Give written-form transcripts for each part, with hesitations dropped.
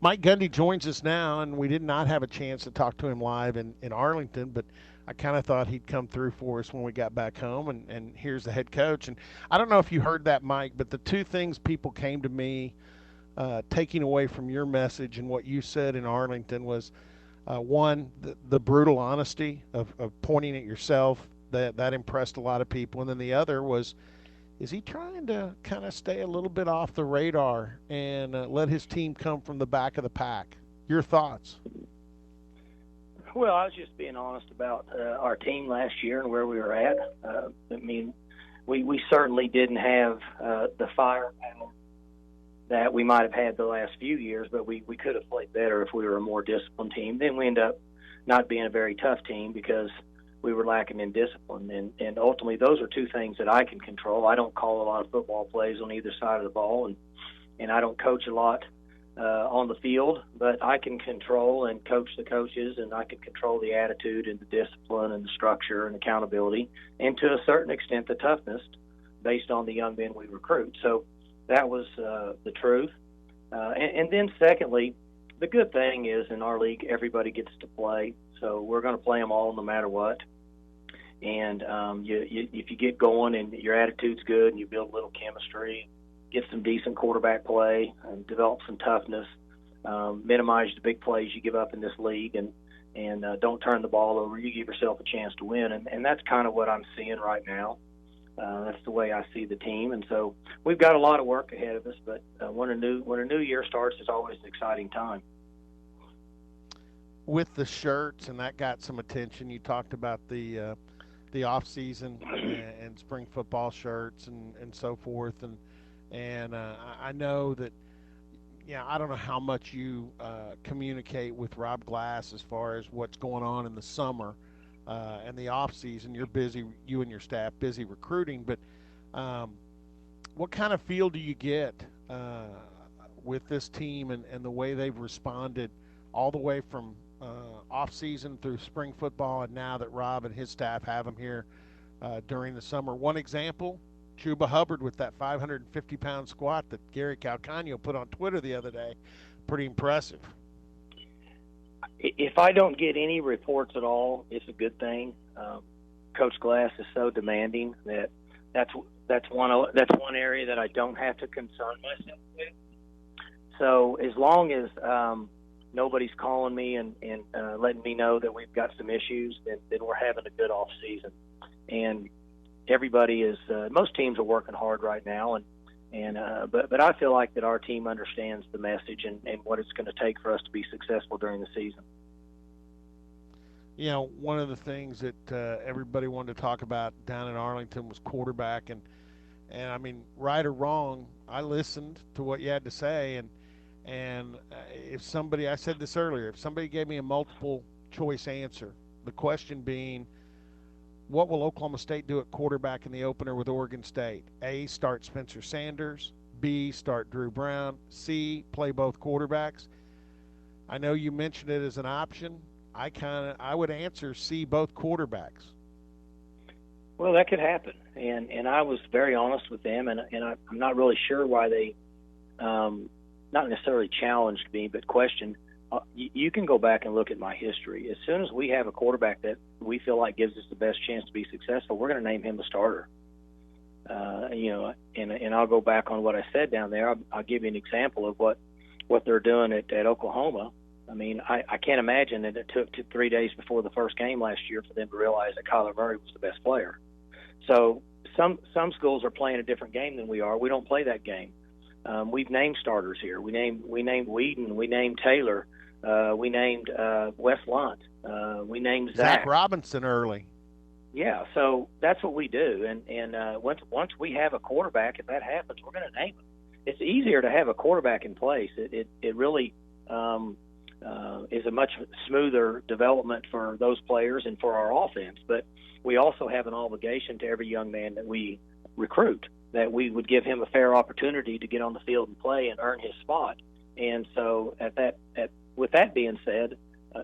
Mike Gundy joins us now, and we did not have a chance to talk to him live in Arlington, but I kind of thought he'd come through for us when we got back home, and here's the head coach. And I don't know if you heard that, Mike, but the two things people came to me taking away from your message and what you said in Arlington was one, the brutal honesty of pointing at yourself. That impressed a lot of people. And then the other was, is he trying to kind of stay a little bit off the radar and let his team come from the back of the pack? Your thoughts? Well, I was just being honest about our team last year and where we were at. We certainly didn't have the firepower that we might have had the last few years, but we could have played better if we were a more disciplined team. Then we end up not being a very tough team because we were lacking in discipline. And ultimately, those are two things that I can control. I don't call a lot of football plays on either side of the ball, and I don't coach a lot on the field, but I can control and coach the coaches, and I can control the attitude and the discipline and the structure and accountability, and to a certain extent the toughness based on the young men we recruit. So that was the truth. And then secondly, the good thing is in our league, everybody gets to play. So we're going to play them all no matter what. And if you get going and your attitude's good and you build a little chemistry, get some decent quarterback play, and develop some toughness, minimize the big plays you give up in this league, and don't turn the ball over, you give yourself a chance to win. And that's kind of what I'm seeing right now. That's the way I see the team. And so we've got a lot of work ahead of us, but when a new year starts, it's always an exciting time. With the shirts, and that got some attention. You talked about the off-season and spring football shirts and so forth, and I know that, I don't know how much you communicate with Rob Glass as far as what's going on in the summer and the off-season. You're busy, you and your staff busy recruiting, but what kind of feel do you get with this team and the way they've responded all the way from off-season through spring football, and now that Rob and his staff have them here during the summer? One example, Chuba Hubbard with that 550-pound squat that Gary Calcagno put on Twitter the other day. Pretty impressive. If I don't get any reports at all, it's a good thing. Coach Glass is so demanding that's one area that I don't have to concern myself with. So as long as nobody's calling me and letting me know that we've got some issues, then we're having a good off season. And everybody is most teams are working hard right now, but I feel like that our team understands the message and what it's going to take for us to be successful during the season. One of the things that everybody wanted to talk about down in Arlington was quarterback, and I mean, right or wrong, I listened to what you had to say, and if somebody, I said this earlier, if somebody gave me a multiple choice answer, the question being, what will Oklahoma State do at quarterback in the opener with Oregon State? A, start Spencer Sanders. B, start Drew Brown. C, play both quarterbacks. I know you mentioned it as an option. I would answer C, both quarterbacks. Well, that could happen, and I was very honest with them, and I'm not really sure why they not necessarily challenged me, but questioned. You can go back and look at my history. As soon as we have a quarterback that we feel like gives us the best chance to be successful, we're going to name him the starter. And I'll go back on what I said down there. I'll give you an example of what they're doing at Oklahoma. I mean, I can't imagine that it took 3 days before the first game last year for them to realize that Kyler Murray was the best player. So some schools are playing a different game than we are. We don't play that game. We've named starters here. We named Whedon. We named Taylor. We named Wes Lunt. We named Zach Robinson early. Yeah, so that's what we do. And once we have a quarterback, if that happens, we're going to name him. It's easier to have a quarterback in place. It really is a much smoother development for those players and for our offense. But we also have an obligation to every young man that we recruit, that we would give him a fair opportunity to get on the field and play and earn his spot. And so with that being said,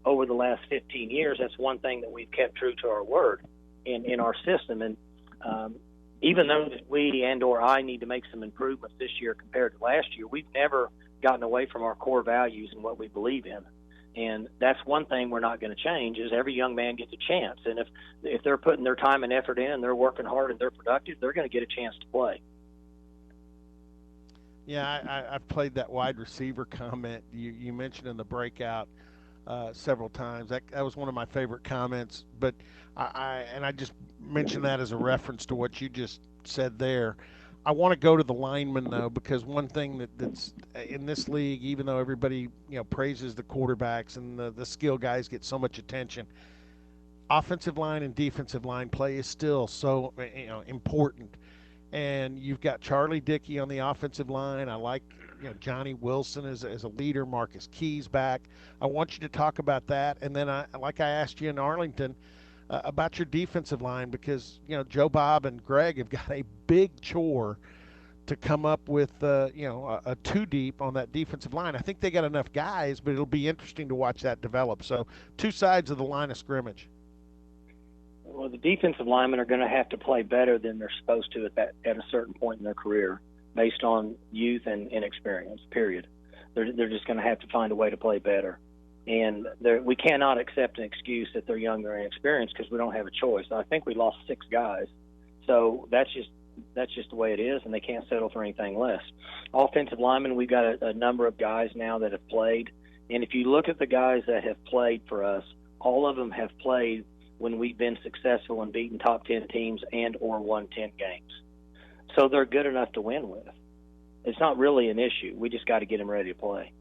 over the last 15 years, that's one thing that we've kept true to our word in our system. And even though we and or I need to make some improvements this year compared to last year, we've never gotten away from our core values and what we believe in. And that's one thing we're not going to change, is every young man gets a chance. And if they're putting their time and effort in and they're working hard and they're productive, they're going to get a chance to play. Yeah, I've played that wide receiver comment you mentioned in the breakout several times. That was one of my favorite comments. But I just mentioned that as a reference to what you just said there. I want to go to the linemen though, because one thing that's in this league, even though everybody praises the quarterbacks and the skill guys get so much attention, offensive line and defensive line play is still so important. And you've got Charlie Dickey on the offensive line. I like Johnny Wilson as a leader. Marcus Key's back. I want you to talk about that, and then I asked you in Arlington about your defensive line, because Joe Bob and Greg have got a big chore to come up with a two deep on that defensive line. I think they got enough guys, but it'll be interesting to watch that develop. So two sides of the line of scrimmage. Well, the defensive linemen are going to have to play better than they're supposed to at a certain point in their career, based on youth and inexperience. Period. They're just going to have to find a way to play better. And we cannot accept an excuse that they're young or inexperienced, because we don't have a choice. I think we lost 6 guys, so that's just the way it is, and they can't settle for anything less. Offensive linemen, we've got a number of guys now that have played, and if you look at the guys that have played for us, all of them have played when we've been successful in beating top 10 teams and or won 10 games. So they're good enough to win with. It's not really an issue. We just got to get them ready to play.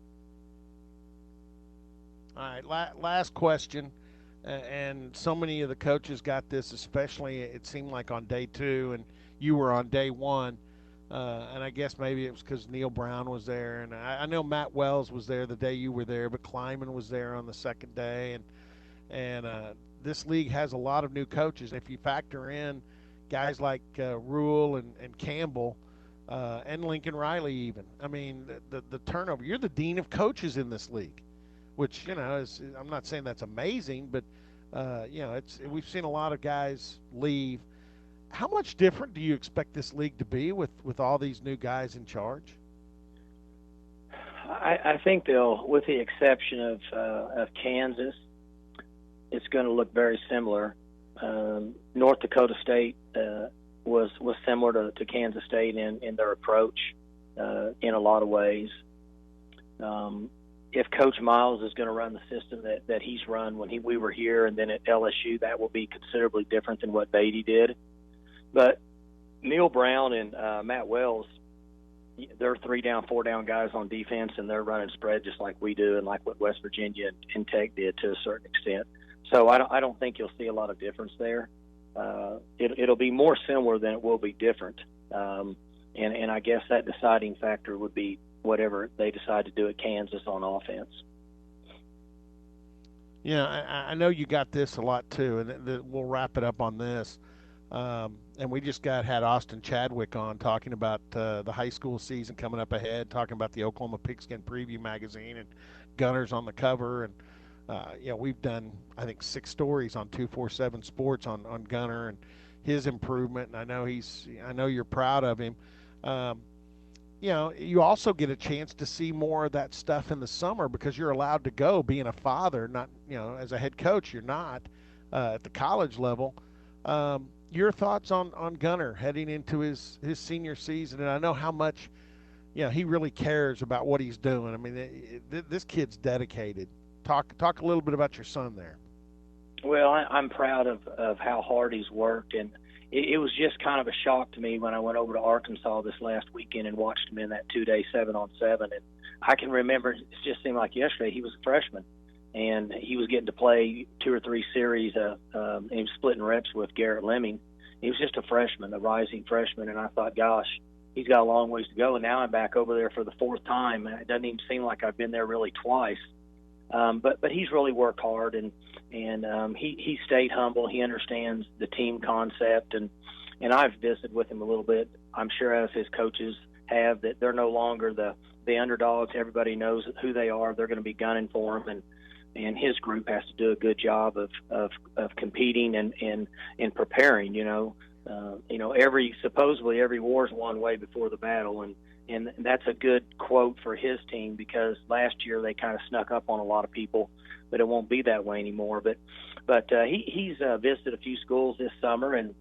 All right, last question, and so many of the coaches got this, especially it seemed like on day 2, and you were on day 1, and I guess maybe it was because Neil Brown was there, and I know Matt Wells was there the day you were there, but Kleiman was there on the second day, and this league has a lot of new coaches. If you factor in guys like Rule and Campbell and Lincoln Riley even, I mean, the turnover, you're the dean of coaches in this league, which, is, I'm not saying that's amazing, but, we've seen a lot of guys leave. How much different do you expect this league to be with all these new guys in charge? I think they'll, with the exception of Kansas, it's going to look very similar. North Dakota State was similar to Kansas State in their approach in a lot of ways. If Coach Miles is going to run the system that he's run when we were here and then at LSU, that will be considerably different than what Beatty did. But Neil Brown and Matt Wells, they're 3-down, 4-down guys on defense, and they're running spread just like we do and like what West Virginia and Tech did to a certain extent. So I don't think you'll see a lot of difference there. It'll be more similar than it will be different. And I guess that deciding factor would be whatever they decide to do at Kansas on offense. Yeah, I know you got this a lot too, and we'll wrap it up on this. And we just had Austin Chadwick on talking about the high school season coming up ahead, talking about the Oklahoma Pigskin Preview magazine, and Gunner's on the cover. And we've done, I think, 6 stories on 247 Sports on Gunnar and his improvement. And I know you're proud of him. You also get a chance to see more of that stuff in the summer because you're allowed to go. Being a father, not as a head coach, you're not at the college level. Your thoughts on Gunnar heading into his senior season, and I know how much he really cares about what he's doing. I mean, this kid's dedicated. Talk a little bit about your son there. Well, I'm proud of how hard he's worked, and it was just kind of a shock to me when I went over to Arkansas this last weekend and watched him in that 2-day 7-on-7. And I can remember, it just seemed like yesterday, he was a freshman, and he was getting to play 2 or 3 series. And he was splitting reps with Garrett Lemming. He was just a freshman, a rising freshman, and I thought, gosh, he's got a long ways to go. And now I'm back over there for the 4th time, and it doesn't even seem like I've been there really twice. But he's really worked hard, and he stayed humble. He understands the team concept, and I've visited with him a little bit. I'm sure as his coaches have, that they're no longer the underdogs. Everybody knows who they are. They're going to be gunning for him, and his group has to do a good job of competing and preparing. Supposedly every war is won way before the battle, and that's a good quote for his team, because last year they kind of snuck up on a lot of people, but it won't be that way anymore. But he's visited a few schools this summer, and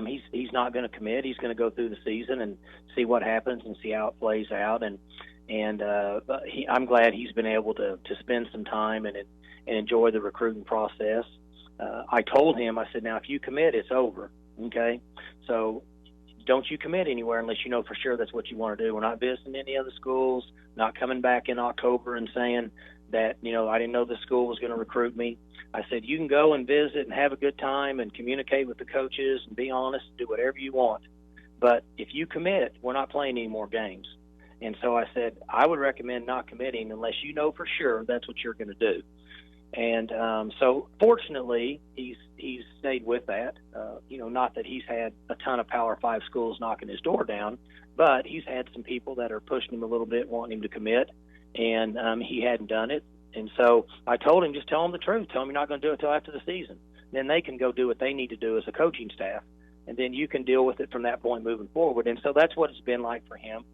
he's not going to commit. He's going to go through the season and see what happens and see how it plays out. And I'm glad he's been able to spend some time and enjoy the recruiting process. I told him, I said, now if you commit, it's over. Okay, so don't you commit anywhere unless you know for sure that's what you want to do. We're not visiting any other schools, not coming back in October and saying that, I didn't know the school was going to recruit me. I said, you can go and visit and have a good time and communicate with the coaches and be honest, do whatever you want. But if you commit, we're not playing any more games. And so I said, I would recommend not committing unless you know for sure that's what you're going to do. And so fortunately, he's stayed with that. Not that he's had a ton of Power 5 schools knocking his door down, but he's had some people that are pushing him a little bit, wanting him to commit, and he hadn't done it. And so I told him, just tell him the truth. Tell him you're not going to do it till after the season. Then they can go do what they need to do as a coaching staff, and then you can deal with it from that point moving forward. And so that's what it's been like for him.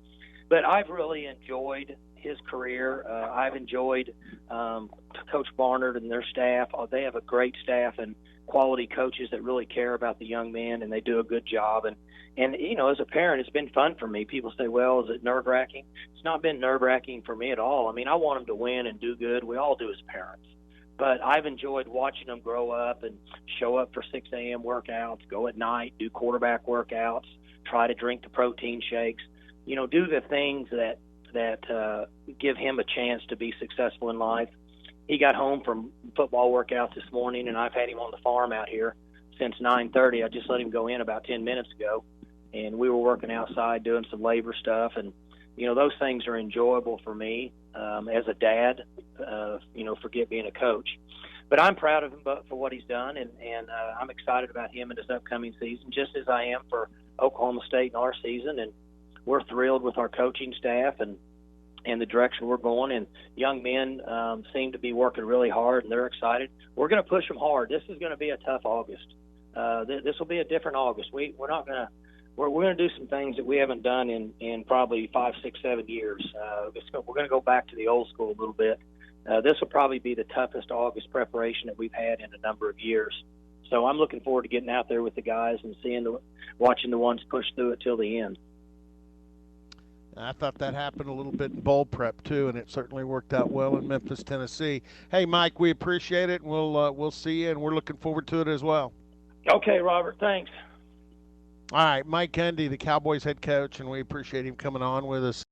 But I've really enjoyed his career. I've enjoyed Coach Barnard and their staff. They have a great staff and quality coaches that really care about the young men, and they do a good job. And as a parent, it's been fun for me. People say, well, is it nerve-wracking? It's not been nerve-wracking for me at all. I mean, I want them to win and do good. We all do as parents. But I've enjoyed watching them grow up and show up for 6 a.m. workouts, go at night, do quarterback workouts, try to drink the protein shakes, do the things that give him a chance to be successful in life. He got home from football workouts this morning, and I've had him on the farm out here since 9:30. I just let him go in about 10 minutes ago, and we were working outside doing some labor stuff. And, those things are enjoyable for me as a dad, forget being a coach. But I'm proud of him for what he's done, and I'm excited about him and his upcoming season, just as I am for Oklahoma State and our season. And we're thrilled with our coaching staff and the direction we're going. And young men seem to be working really hard, and they're excited. We're going to push them hard. This is going to be a tough August. This will be a different August. We're going to do some things that we haven't done in probably 5, 6, 7 years. We're going to go back to the old school a little bit. This will probably be the toughest August preparation that we've had in a number of years. So I'm looking forward to getting out there with the guys and watching the ones push through it till the end. I thought that happened a little bit in bowl prep too, and it certainly worked out well in Memphis, Tennessee. Hey, Mike, we appreciate it, and we'll see you, and we're looking forward to it as well. Okay, Robert, thanks. All right, Mike Gundy, the Cowboys head coach, and we appreciate him coming on with us.